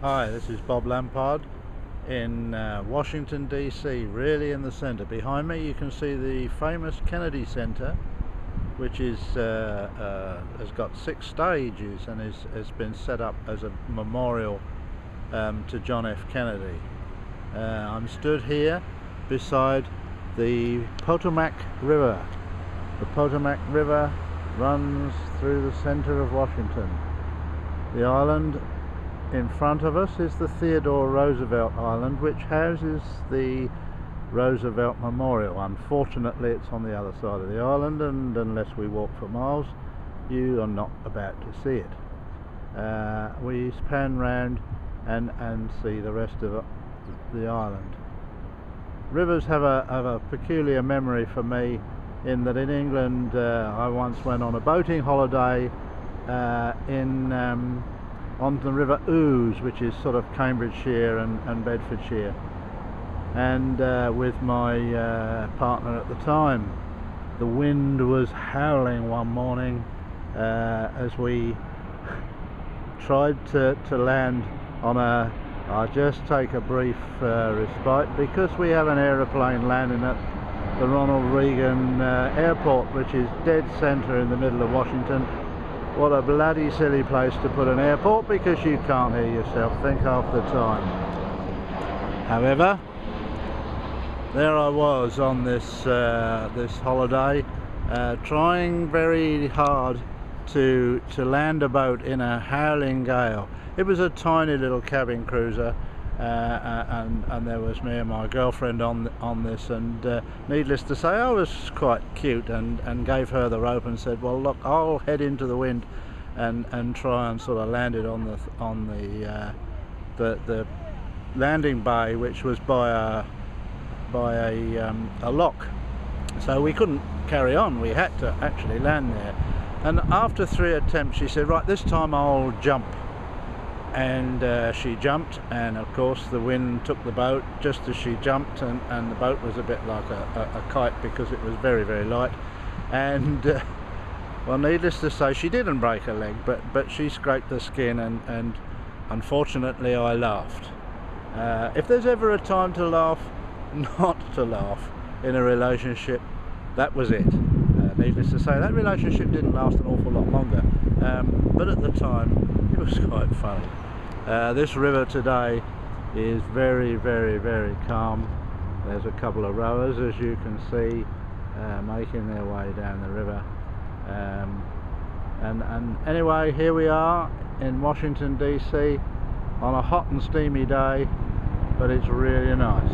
Hi, this is Bob Lampard in Washington DC, really in the center. Behind me you can see the famous Kennedy Center, which is has got 6 stages and has been set up as a memorial to John F. Kennedy. I'm stood here beside the Potomac River. The Potomac River runs through the center of Washington. The island in front of us is the Theodore Roosevelt Island, which houses the Roosevelt Memorial. Unfortunately, it's on the other side of the island, and unless we walk for miles, you are not about to see it. We pan round and see the rest of the island. Rivers have a peculiar memory for me, in that in England I once went on a boating holiday on the River Ouse, which is sort of Cambridgeshire and Bedfordshire, and with my partner at the time. The wind was howling one morning as we tried to land on I'll just take a brief respite, because we have an aeroplane landing at the Ronald Reagan Airport, which is dead centre in the middle of Washington. What a bloody silly place to put an airport, because you can't hear yourself think half the time. However, there I was on this holiday, trying very hard to land a boat in a howling gale. It was a tiny little cabin cruiser, and there was me and my girlfriend on this, and needless to say, I was quite cute and gave her the rope and said, well look, I'll head into the wind and try and sort of land it on the landing bay, which was by a lock, so we couldn't carry on. We had to actually land there, and after 3 attempts she said, right, this time I'll jump. And she jumped, and of course the wind took the boat just as she jumped, and the boat was a bit like a kite, because it was very, very light. And well, needless to say, she didn't break her leg, but she scraped the skin, and unfortunately I laughed. If there's ever a time to laugh, not to laugh in a relationship, that was it. Needless to say, that relationship didn't last an awful lot longer, but at the time it was quite funny. This river today is very, very, very calm. There's a couple of rowers, as you can see, making their way down the river. And anyway, here we are in Washington DC on a hot and steamy day, but it's really nice.